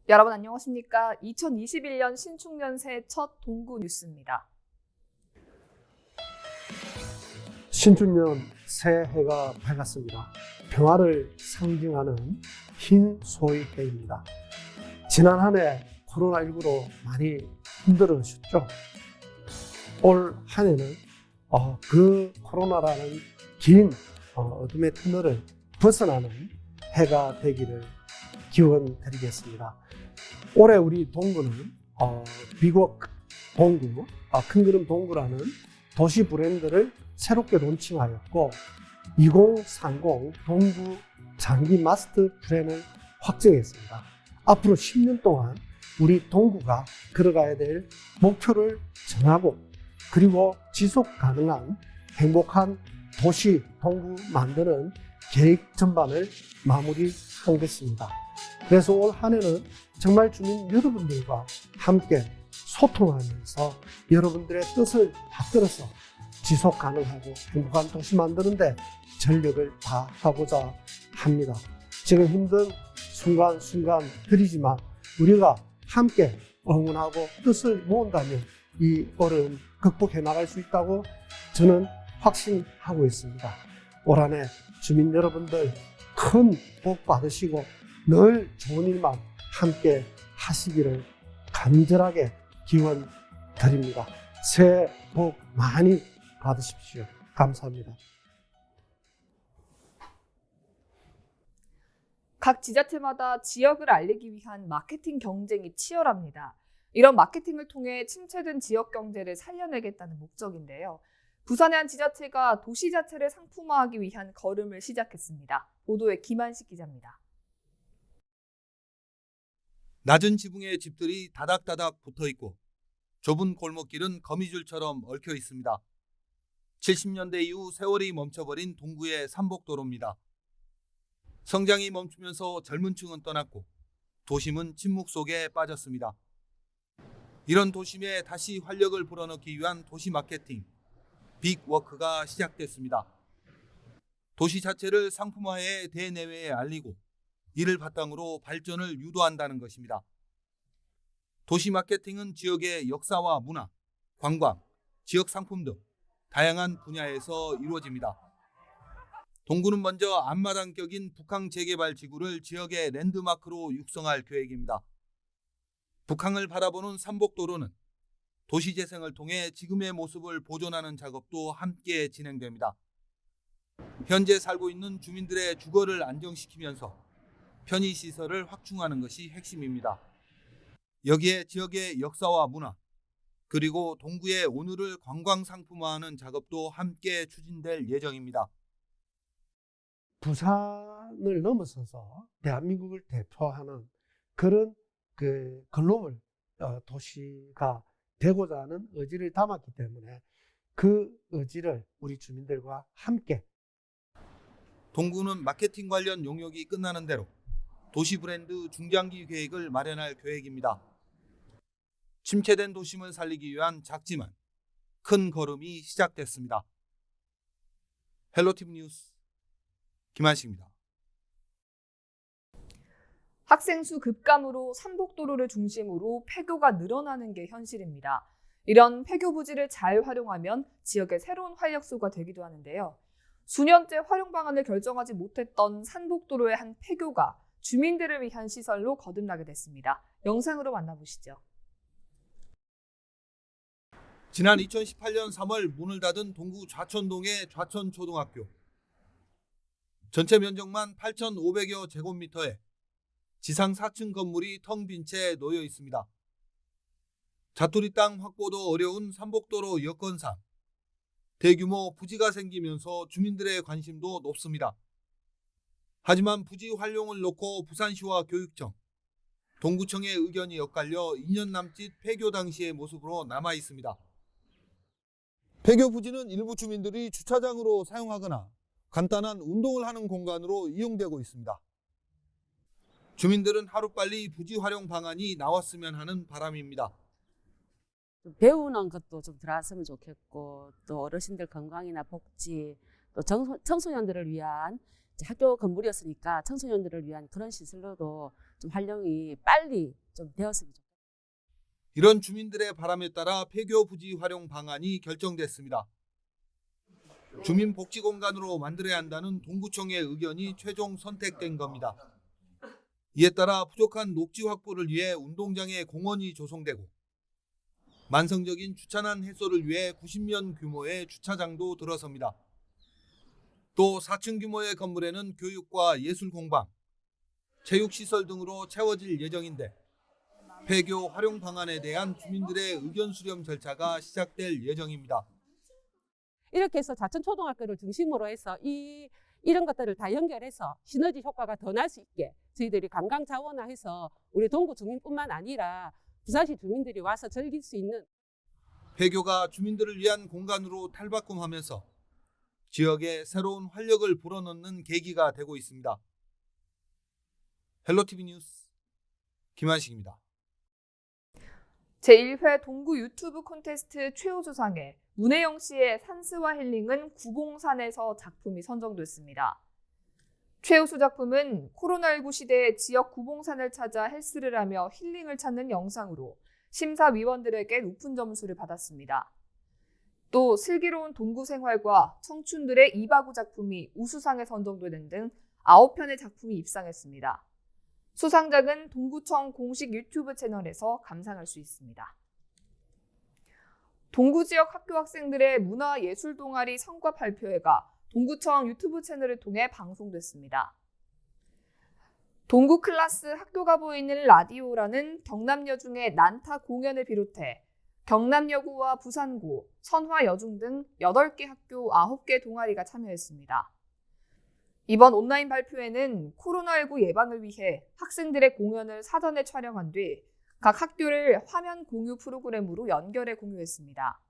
여러분 안녕하십니까? 2021년 신축년새 첫 동구 뉴스입니다. 신축년 새해가 밝았습니다. 평화를 상징하는 흰 소위해입니다. 지난 한 해 코로나19로 많이 힘들으셨죠? 올 한 해는 그 코로나라는 긴 어둠의 터널을 벗어나는 해가 되기를 기원드리겠습니다. 올해 우리 동구는 비곡 동구, 큰그림 동구라는 도시 브랜드를 새롭게 론칭하였고 2030 동구 장기 마스터 플랜을 확정했습니다. 앞으로 10년 동안 우리 동구가 걸어가야 될 목표를 정하고 그리고 지속 가능한 행복한 도시 동구 만드는 계획 전반을 마무리한 것입니다. 그래서 올 한 해는 정말 주민 여러분들과 함께 소통하면서 여러분들의 뜻을 받들어서 지속 가능하고 행복한 도시 만드는데 전력을 다하고자 합니다. 지금 힘든 순간들이지만 우리가 함께 응원하고 뜻을 모은다면 이 어려움 극복해 나갈 수 있다고 저는 확신하고 있습니다. 올 한 해 주민 여러분들 큰 복 받으시고 늘 좋은 일만 함께 하시기를 간절하게 기원드립니다. 새해 복 많이 받으십시오. 감사합니다. 각 지자체마다 지역을 알리기 위한 마케팅 경쟁이 치열합니다. 이런 마케팅을 통해 침체된 지역 경제를 살려내겠다는 목적인데요. 부산의 한 지자체가 도시 자체를 상품화하기 위한 걸음을 시작했습니다. 보도에 김한식 기자입니다. 낮은 지붕에 집들이 다닥다닥 붙어있고 좁은 골목길은 거미줄처럼 얽혀 있습니다. 70년대 이후 세월이 멈춰버린 동구의 삼복도로입니다. 성장이 멈추면서 젊은 층은 떠났고 도심은 침묵 속에 빠졌습니다. 이런 도심에 다시 활력을 불어넣기 위한 도시 마케팅, 빅워크가 시작됐습니다. 도시 자체를 상품화해 대내외에 알리고 이를 바탕으로 발전을 유도한다는 것입니다. 도시 마케팅은 지역의 역사와 문화, 관광, 지역 상품 등 다양한 분야에서 이루어집니다. 동구는 먼저 앞마당격인 북항 재개발 지구를 지역의 랜드마크로 육성할 계획입니다. 북항을 바라보는 삼복도로는 도시재생을 통해 지금의 모습을 보존하는 작업도 함께 진행됩니다. 현재 살고 있는 주민들의 주거를 안정시키면서 편의시설을 확충하는 것이 핵심입니다. 여기에 지역의 역사와 문화, 그리고 동구의 오늘을 관광상품화하는 작업도 함께 추진될 예정입니다. 부산을 넘어서서 대한민국을 대표하는 그런 글로벌 도시가 되고자 하는 의지를 담았기 때문에 그 의지를 우리 주민들과 함께 동구는 마케팅 관련 용역이 끝나는 대로 도시 브랜드 중장기 계획을 마련할 계획입니다. 침체된 도심을 살리기 위한 작지만 큰 걸음이 시작됐습니다. 헬로티브 뉴스 김한식입니다. 학생 수 급감으로 삼복도로를 중심으로 폐교가 늘어나는 게 현실입니다. 이런 폐교 부지를 잘 활용하면 지역의 새로운 활력소가 되기도 하는데요. 수년째 활용 방안을 결정하지 못했던 산복도로의 한 폐교가 주민들을 위한 시설로 거듭나게 됐습니다. 영상으로 만나보시죠. 지난 2018년 3월 문을 닫은 동구 좌천동의 좌천초등학교. 전체 면적만 8,500여 제곱미터에 지상 4층 건물이 텅 빈 채 놓여 있습니다. 자투리 땅 확보도 어려운 삼복도로 여건상 대규모 부지가 생기면서 주민들의 관심도 높습니다. 하지만 부지 활용을 놓고 부산시와 교육청, 동구청의 의견이 엇갈려 2년 남짓 폐교 당시의 모습으로 남아 있습니다. 폐교 부지는 일부 주민들이 주차장으로 사용하거나 간단한 운동을 하는 공간으로 이용되고 있습니다. 주민들은 하루빨리 부지 활용 방안이 나왔으면 하는 바람입니다. 배우는 것도 좀 들어왔으면 좋겠고 또 어르신들 건강이나 복지 또 청소년들을 위한 이제 학교 건물이었으니까 청소년들을 위한 그런 시설로도 좀 활용이 빨리 좀 되었으면 좋겠습니다. 이런 주민들의 바람에 따라 폐교 부지 활용 방안이 결정됐습니다. 주민복지공간으로 만들어야 한다는 동구청의 의견이 최종 선택된 겁니다. 이에 따라 부족한 녹지 확보를 위해 운동장에 공원이 조성되고 만성적인 주차난 해소를 위해 90년 규모의 주차장도 들어섭니다. 또 4층 규모의 건물에는 교육과 예술공방, 체육시설 등으로 채워질 예정인데 폐교 활용 방안에 대한 주민들의 의견 수렴 절차가 시작될 예정입니다. 이렇게 해서 자천초등학교를 중심으로 해서 이런 것들을 다 연결해서 시너지 효과가 더 날 수 있게 저희들이 관광 자원화해서 우리 동구 주민뿐만 아니라 부산시 주민들이 와서 즐길 수 있는 폐교가 주민들을 위한 공간으로 탈바꿈하면서 지역에 새로운 활력을 불어넣는 계기가 되고 있습니다. 헬로티비 뉴스 김한식입니다. 제1회 동구 유튜브 콘테스트 최우수상에 문혜영 씨의 산스와 힐링은 구봉산에서 작품이 선정됐습니다. 최우수 작품은 코로나19 시대에 지역 구봉산을 찾아 헬스를 하며 힐링을 찾는 영상으로 심사위원들에게 높은 점수를 받았습니다. 또 슬기로운 동구 생활과 청춘들의 이바구 작품이 우수상에 선정되는 등 9편의 작품이 입상했습니다. 수상작은 동구청 공식 유튜브 채널에서 감상할 수 있습니다. 동구 지역 학교 학생들의 문화예술 동아리 성과 발표회가 동구청 유튜브 채널을 통해 방송됐습니다. 동구 클라스 학교가 보이는 라디오라는 경남여중의 난타 공연을 비롯해 경남여고와 부산고, 선화여중 등 8개 학교 9개 동아리가 참여했습니다. 이번 온라인 발표회는 코로나19 예방을 위해 학생들의 공연을 사전에 촬영한 뒤 각 학교를 화면 공유 프로그램으로 연결해 공유했습니다.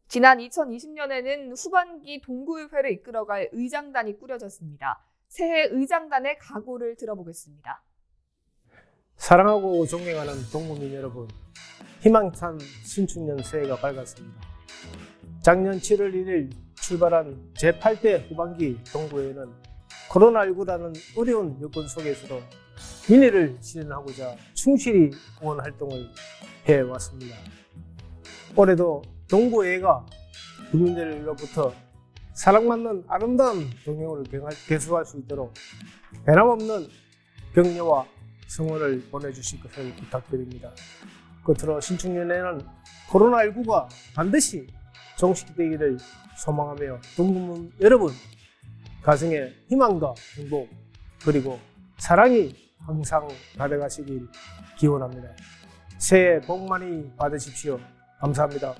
지난 2020년에는 후반기 동구의회를 이끌어갈 의장단이 꾸려졌습니다. 새해 의장단의 각오를 들어보겠습니다. 사랑하고 존경하는 동구민 여러분, 희망찬 신축년 새해가 밝았습니다. 작년 7월 1일 출발한 제8대 후반기 동구회는 코로나19라는 어려운 여건 속에서도 민의를 실현하고자 충실히 응원 활동을 해왔습니다. 올해도 동구회가 국민들로부터 사랑받는 아름다운 동행을 계속할 수 있도록 변함없는 격려와 성원을 보내주실 것을 부탁드립니다. 끝으로 신축년에는 코로나19가 반드시 종식되기를 소망하며 동구민 여러분 가정에 희망과 행복 그리고 사랑이 항상 가득하시길 기원합니다. 새해 복 많이 받으십시오. 감사합니다.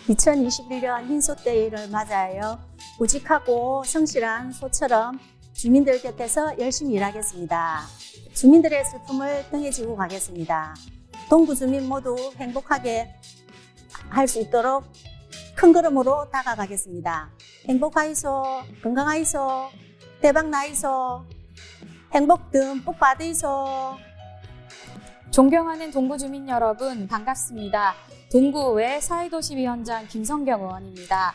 2021년 흰소떼를 맞아요. 우직하고 성실한 소처럼 주민들 곁에서 열심히 일하겠습니다. 주민들의 슬픔을 등에 지고 가겠습니다. 동구 주민 모두 행복하게 할 수 있도록 큰 걸음으로 다가가겠습니다. 행복하이소, 건강하이소, 대박 나이소, 행복 듬뿍 받으이소. 존경하는 동구 주민 여러분 반갑습니다. 동구의 사회도시위원장 김성경 의원입니다.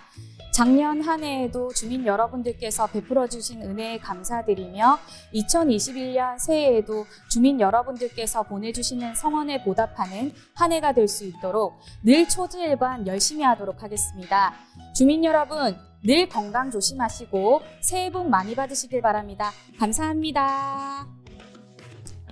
작년 한 해에도 주민 여러분들께서 베풀어 주신 은혜에 감사드리며 2021년 새해에도 주민 여러분들께서 보내주시는 성원에 보답하는 한 해가 될 수 있도록 늘 초지일관 열심히 하도록 하겠습니다. 주민 여러분 늘 건강 조심하시고 새해 복 많이 받으시길 바랍니다. 감사합니다.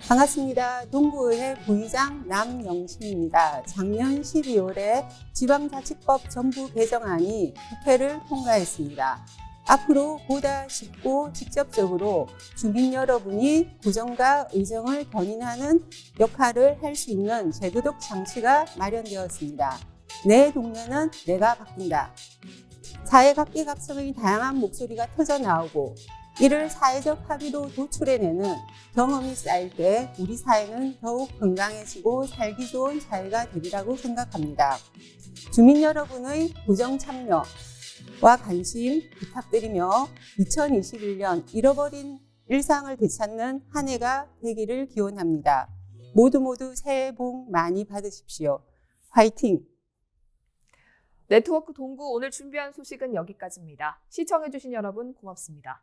반갑습니다. 동구의회 부의장 남영심입니다. 작년 12월에 지방자치법 전부 개정안이 국회를 통과했습니다. 앞으로 보다 쉽고 직접적으로 주민 여러분이 구정과 의정을 견인하는 역할을 할 수 있는 제도적 장치가 마련되었습니다. 내 동네는 내가 바꾼다. 사회 각계각층의 다양한 목소리가 터져나오고 이를 사회적 합의로 도출해내는 경험이 쌓일 때 우리 사회는 더욱 건강해지고 살기 좋은 사회가 되리라고 생각합니다. 주민 여러분의 구정 참여와 관심 부탁드리며 2021년 잃어버린 일상을 되찾는 한 해가 되기를 기원합니다. 모두 새해 복 많이 받으십시오. 화이팅! 네트워크 동구 오늘 준비한 소식은 여기까지입니다. 시청해주신 여러분 고맙습니다.